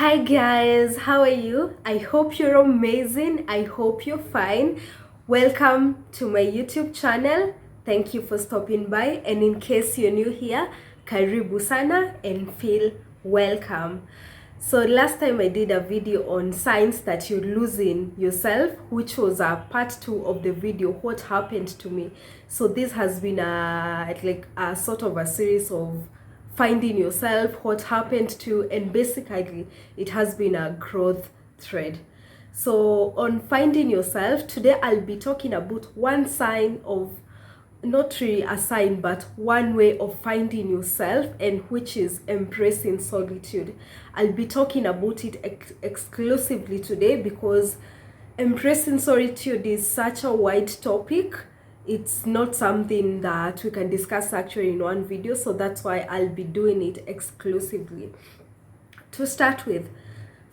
Hi guys, how are you? I hope you're amazing. I hope you're fine. Welcome to my YouTube channel. Thank you for stopping by, and in case you're new here, karibu sana and feel welcome. So last time I did a video on signs that you're losing yourself, which was a part 2 of the video, what happened to me. So this has been a sort of a series of finding yourself, what happened to, and basically it has been a growth thread. So on finding yourself, today I'll be talking about one sign of, not really a sign, but one way of finding yourself, and which is embracing solitude. I'll be talking about it exclusively today because embracing solitude is such a wide topic. It's not something that we can discuss actually in one video, so that's why I'll be doing it exclusively. To start with,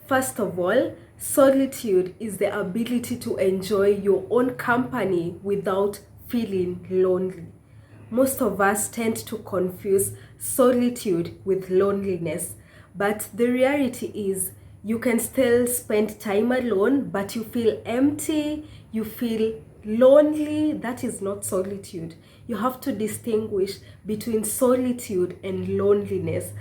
first of all, solitude is the ability to enjoy your own company without feeling lonely. Most of us tend to confuse solitude with loneliness, but the reality is you can still spend time alone, but you feel empty, you feel lonely. That is not solitude. You have to distinguish between solitude and loneliness.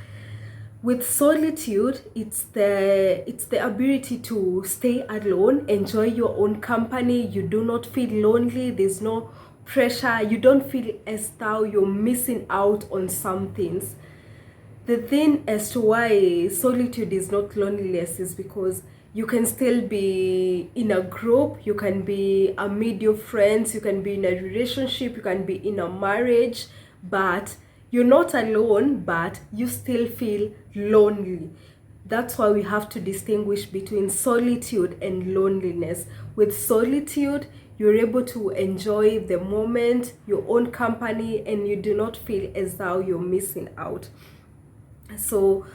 With solitude, it's the ability to stay alone, enjoy your own company. You do not feel lonely, there's no pressure, you don't feel as though you're missing out on some things. The thing as to why solitude is not loneliness is because you can still be in a group, you can be amid your friends, you can be in a relationship, you can be in a marriage, but you're not alone, but you still feel lonely. That's why we have to distinguish between solitude and loneliness. With solitude, you're able to enjoy the moment, your own company, and you do not feel as though you're missing out. So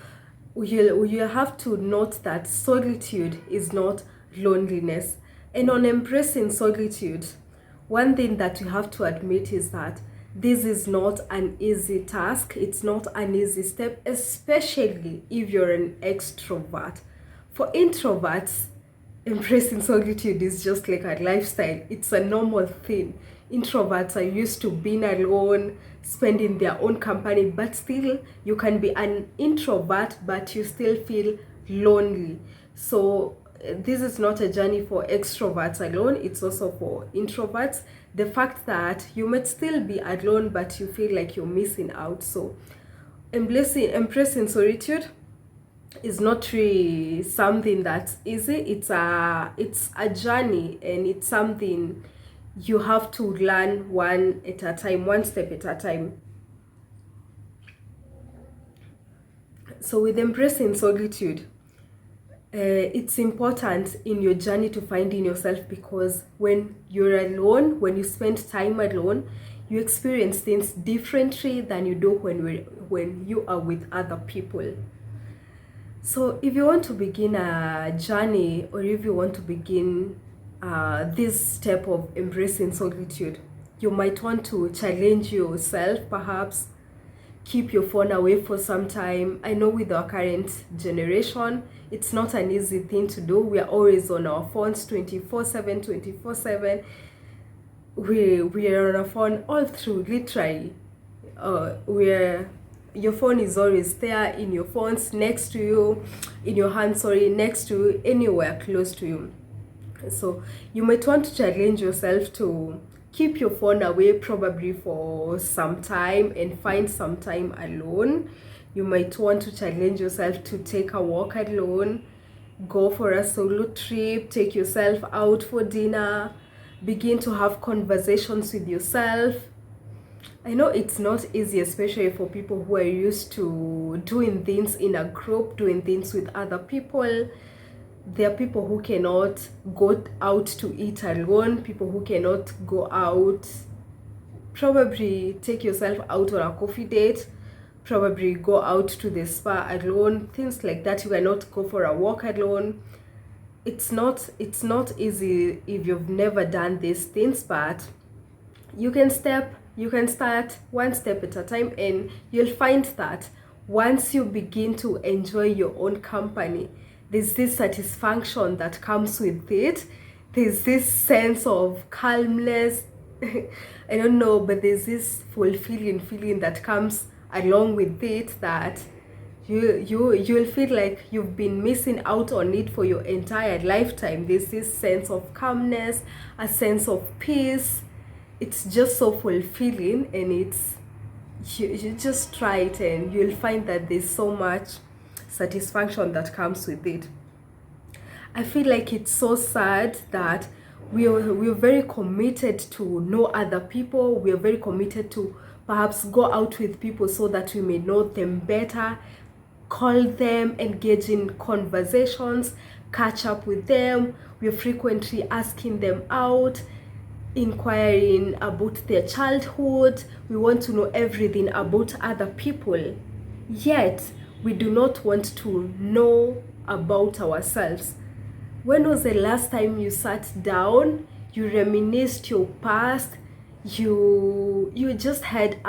you have to note that solitude is not loneliness. And on embracing solitude, one thing that you have to admit is that this is not an easy task. It's not an easy step, especially if you're an extrovert. For introverts, embracing solitude is just like a lifestyle. It's a normal thing. Introverts are used to being alone, spending their own company, but still you can be an introvert but you still feel lonely. So this is not a journey for extroverts alone, it's also for introverts. The fact that you might still be alone but you feel like you're missing out. So embracing solitude is not really something that's easy. It's a journey, and it's something you have to learn one at a time, one step at a time. So with embracing solitude, it's important in your journey to finding yourself, because when you're alone, when you spend time alone, you experience things differently than you do when you are with other people. So if you want to begin a journey, or if you want to begin this step of embracing solitude, you might want to challenge yourself, perhaps keep your phone away for some time. I know with our current generation, it's not an easy thing to do. We are always on our phones 24/7, 24/7. We are on our phone all through, literally. Your phone is always there, in your phones, next to you, in your hand, sorry, next to you, anywhere close to you. So you might want to challenge yourself to keep your phone away, probably for some time, and find some time alone. You might want to challenge yourself to take a walk alone, go for a solo trip, take yourself out for dinner, begin to have conversations with yourself. I know it's not easy, especially for people who are used to doing things in a group, doing things with other people. There are people who cannot go out to eat alone, people who cannot go out, probably take yourself out on a coffee date, probably go out to the spa alone, things like that. You cannot go for a walk alone. It's not easy if you've never done these things, but you can start one step at a time, and you'll find that once you begin to enjoy your own company, There's this satisfaction that comes with it. There's this sense of calmness. I don't know, but there's this fulfilling feeling that comes along with it, that you'll feel like you've been missing out on it for your entire lifetime. There's this sense of calmness, a sense of peace. It's just so fulfilling, and you just try it and you'll find that there's so much satisfaction that comes with it. I feel like it's so sad that we're very committed to know other people. We're very committed to perhaps go out with people so that we may know them better, call them, engage in conversations, catch up with them. We're frequently asking them out, inquiring about their childhood. We want to know everything about other people. Yet, we do not want to know about ourselves. When was the last time you sat down, you reminisced your past, you just had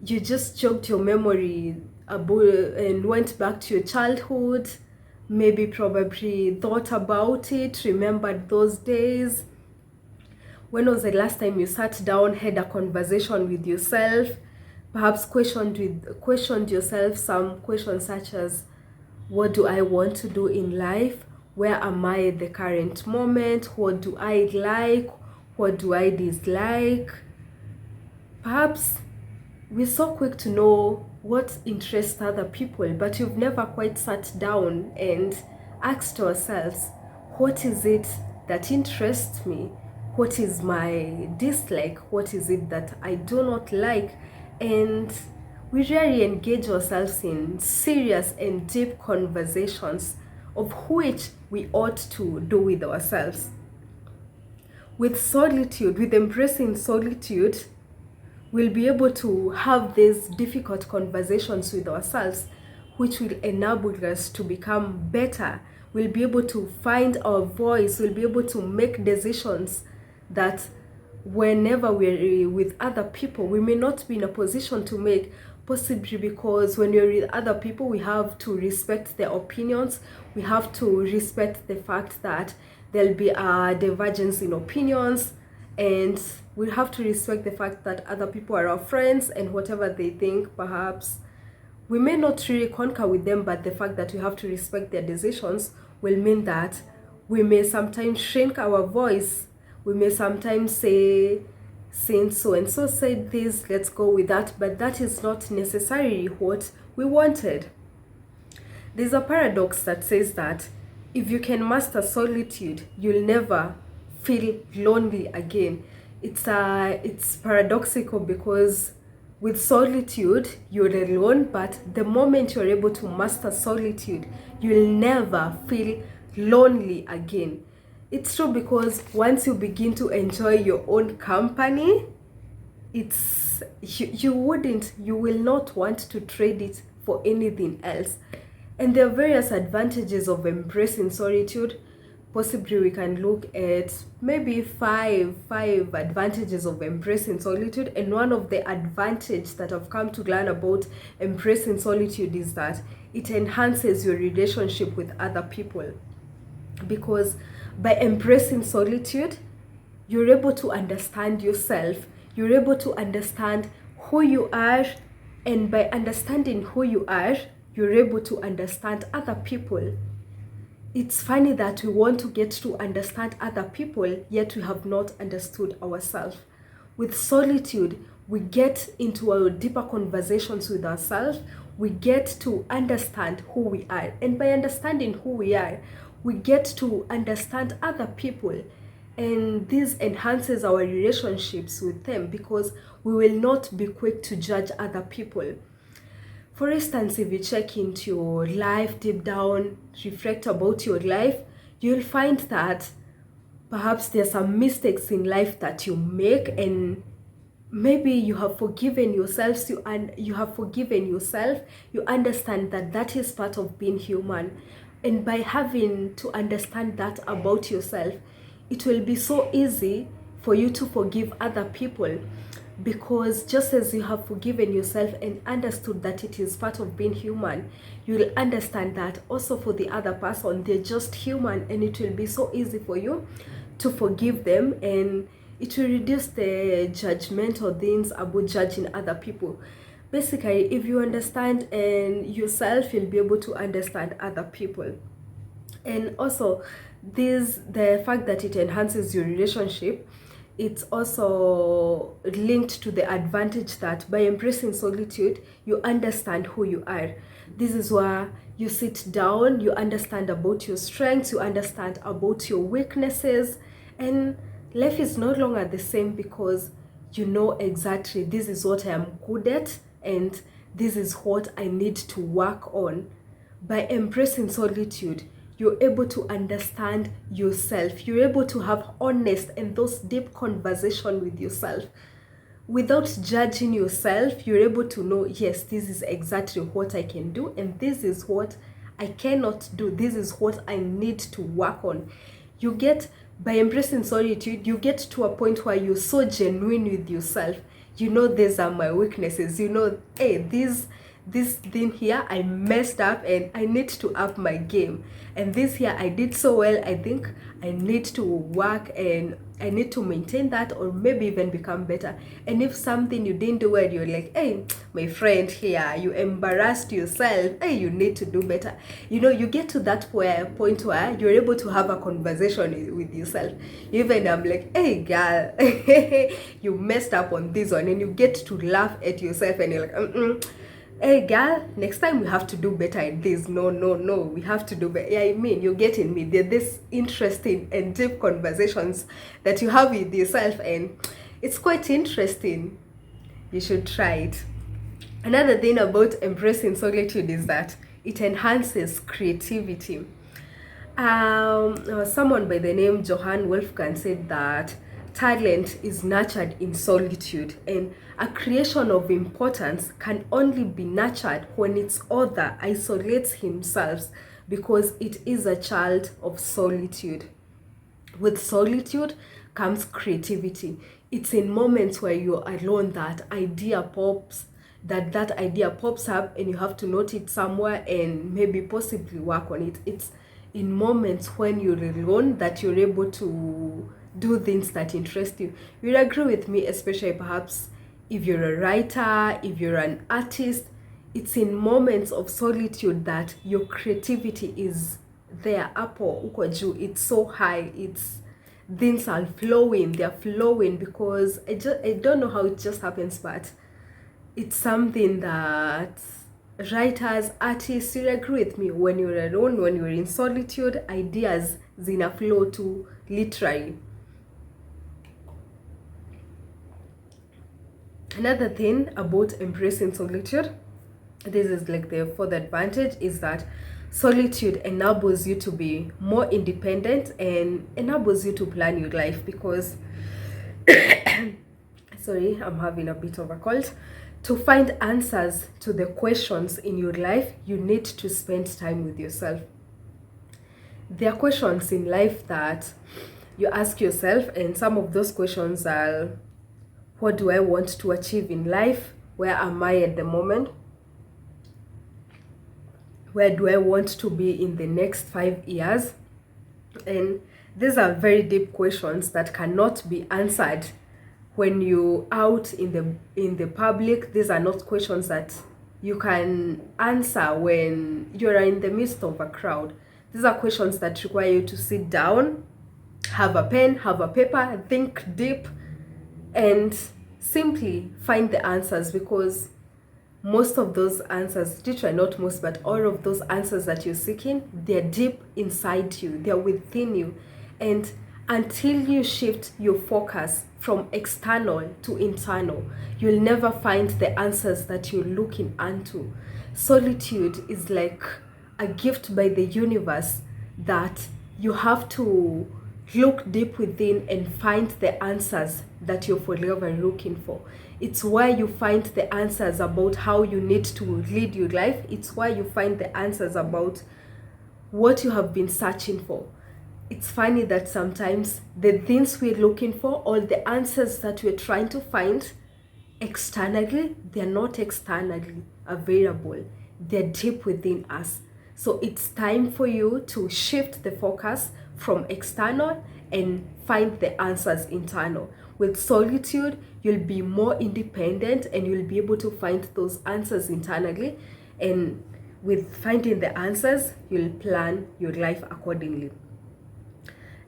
you just jogged your memory about and went back to your childhood, maybe probably thought about it, remembered those days? When was the last time you sat down, had a conversation with yourself, perhaps questioned yourself some questions such as, what do I want to do in life? Where am I at the current moment? What do I like? What do I dislike? Perhaps we're so quick to know what interests other people, but you've never quite sat down and asked ourselves, what is it that interests me? What is my dislike? What is it that I do not like? And we rarely engage ourselves in serious and deep conversations of which we ought to do with ourselves. With solitude, with embracing solitude, we'll be able to have these difficult conversations with ourselves, which will enable us to become better. We'll be able to find our voice. We'll be able to make decisions that whenever we're with other people, we may not be in a position to make, possibly because when you're with other people, we have to respect their opinions. We have to respect the fact that there'll be a divergence in opinions, and we have to respect the fact that other people are our friends, and whatever they think, perhaps we may not really concur with them, but the fact that we have to respect their decisions will mean that we may sometimes shrink our voice. We may sometimes say, since so and so said this, let's go with that, but that is not necessarily what we wanted. There's a paradox that says that if you can master solitude, you'll never feel lonely again. It's paradoxical, because with solitude you're alone, but the moment you're able to master solitude, you'll never feel lonely again. It's true, because once you begin to enjoy your own company, you will not want to trade it for anything else. And there are various advantages of embracing solitude. Possibly we can look at maybe five advantages of embracing solitude. And one of the advantages that I've come to learn about embracing solitude is that it enhances your relationship with other people. Because by embracing solitude, you're able to understand yourself. You're able to understand who you are. And by understanding who you are, you're able to understand other people. It's funny that we want to get to understand other people, yet we have not understood ourselves. With solitude, we get into our deeper conversations with ourselves. We get to understand who we are. And by understanding who we are, we get to understand other people. And this enhances our relationships with them, because we will not be quick to judge other people. For instance, if you check into your life deep down, reflect about your life, you'll find that perhaps there's some mistakes in life that you make, and maybe you have forgiven yourself. You understand that that is part of being human. And by having to understand that about yourself, it will be so easy for you to forgive other people. Because just as you have forgiven yourself and understood that it is part of being human, you'll understand that also for the other person, they're just human, and it will be so easy for you to forgive them, and it will reduce the judgmental things about judging other people. Basically, if you understand and yourself, you'll be able to understand other people. And also, the fact that it enhances your relationship, it's also linked to the advantage that by embracing solitude, you understand who you are. This is where you sit down, you understand about your strengths, you understand about your weaknesses, and life is no longer the same, because you know exactly this is what I am good at and this is what I need to work on. By embracing solitude, you're able to understand yourself. You're able to have honest and those deep conversation with yourself. Without judging yourself, you're able to know, yes, this is exactly what I can do, and this is what I cannot do. This is what I need to work on. You get, by embracing solitude, you get to a point where you're so genuine with yourself. You know, these are my weaknesses. You know, hey, this thing here I messed up and I need to up my game, and this here I did so well, I think I need to work and I need to maintain that, or maybe even become better. And if something you didn't do well, you're like, hey, my friend here, you embarrassed yourself, hey, you need to do better. You know, you get to that point where you're able to have a conversation with yourself. Even I'm like, hey girl, you messed up on this one, and you get to laugh at yourself, and you're like, hey girl, next time we have to do better at this. No, we have to do better. Yeah, I mean, you're getting me. They're this interesting and deep conversations that you have with yourself, and it's quite interesting. You should try it. Another thing about embracing solitude is that it enhances creativity. Someone by the name Johann Wolfgang said that talent is nurtured in solitude, and a creation of importance can only be nurtured when its author isolates himself, because it is a child of solitude. With solitude comes creativity. It's in moments where you're alone that idea pops, that idea pops up, and you have to note it somewhere and maybe possibly work on it. It's in moments when you're alone that you're able to do things that interest you. You'll agree with me, especially perhaps if you're a writer, if you're an artist. It's in moments of solitude that your creativity is there. Apo uko juu, it's so high, it's things are flowing, they're flowing, because I don't know how it just happens, but it's something that writers, artists, you'll agree with me, when you're alone, when you're in solitude, ideas zina flow to literally. Another thing about embracing solitude, this is like the fourth advantage, is that solitude enables you to be more independent and enables you to plan your life, because sorry, I'm having a bit of a cold. To find answers to the questions in your life, you need to spend time with yourself. There are questions in life that you ask yourself, and some of those questions are, what do I want to achieve in life? Where am I at the moment? Where do I want to be in the next 5 years? And these are very deep questions that cannot be answered when you out in the public. These are not questions that you can answer when you're in the midst of a crowd. These are questions that require you to sit down, have a pen, have a paper, think deep, and simply find the answers, because most of those answers, literally not most, but all of those answers that you're seeking, they're deep inside you, they're within you. And until you shift your focus from external to internal, you'll never find the answers that you're looking into. Solitude is like a gift by the universe that you have to look deep within and find the answers that you're forever looking for. It's where you find the answers about how you need to lead your life. It's where you find the answers about what you have been searching for. It's funny that sometimes the things we're looking for, or the answers that we're trying to find, externally, they're not externally available, they're deep within us. So it's time for you to shift the focus from external and find the answers internal. With solitude, you'll be more independent and you'll be able to find those answers internally. And with finding the answers, you'll plan your life accordingly.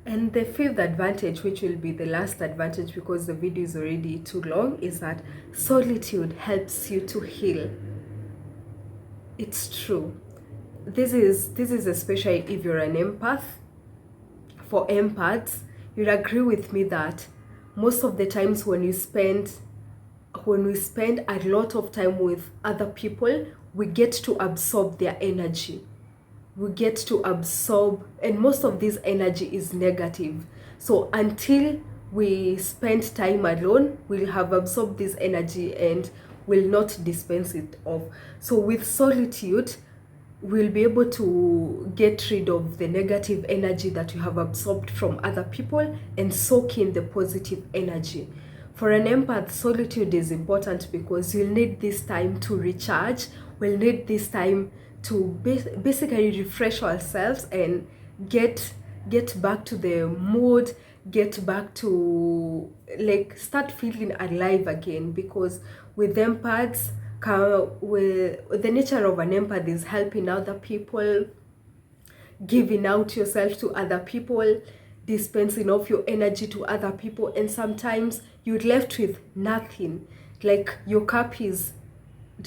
And the fifth advantage, which will be the last advantage because the video is already too long, is that solitude helps you to heal. It's true. This is especially if you're an empath. For empaths, you'll agree with me that most of the times when we spend a lot of time with other people, we get to absorb their energy. We get to absorb, and most of this energy is negative. So until we spend time alone, we'll have absorbed this energy and will not dispense it off. So with solitude, we'll be able to get rid of the negative energy that you have absorbed from other people and soak in the positive energy. For an empath, solitude is important because you'll need this time to recharge. We'll need this time to basically refresh ourselves and get back to the mood, get back to, like, start feeling alive again. Because with empaths, with the nature of an empath is helping other people, giving out yourself to other people, dispensing off your energy to other people, and sometimes you're left with nothing. Like, your cup is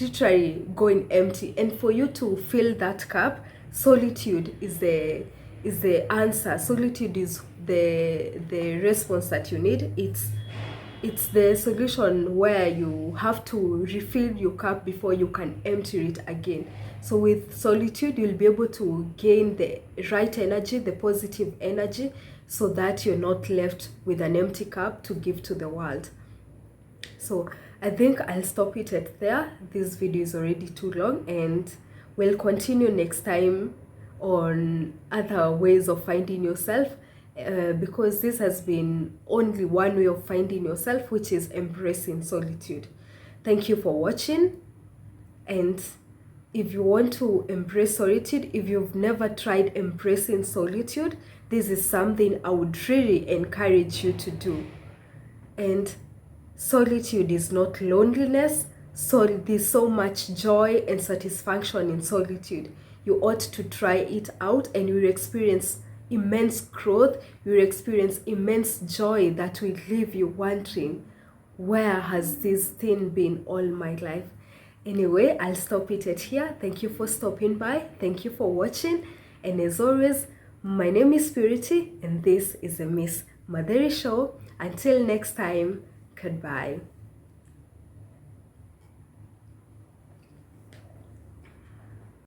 literally going empty, and for you to fill that cup, solitude is the answer. Solitude is the response that you need. It's the solution where you have to refill your cup before you can empty it again. So with solitude, you'll be able to gain the right energy, the positive energy, so that you're not left with an empty cup to give to the world. So I think I'll stop it at there. This video is already too long, and we'll continue next time on other ways of finding yourself, because this has been only one way of finding yourself, which is embracing solitude. Thank you for watching. And if you want to embrace solitude, if you've never tried embracing solitude, this is something I would really encourage you to do. And solitude is not loneliness. So there's so much joy and satisfaction in solitude. You ought to try it out, and you'll experience immense growth. You'll experience immense joy that will leave you wondering, where has this thing been all my life? Anyway, I'll stop it at here. Thank you for stopping by. Thank you for watching. And as always, my name is Purity, and this is the Ms.Matheri Show. Until next time, goodbye.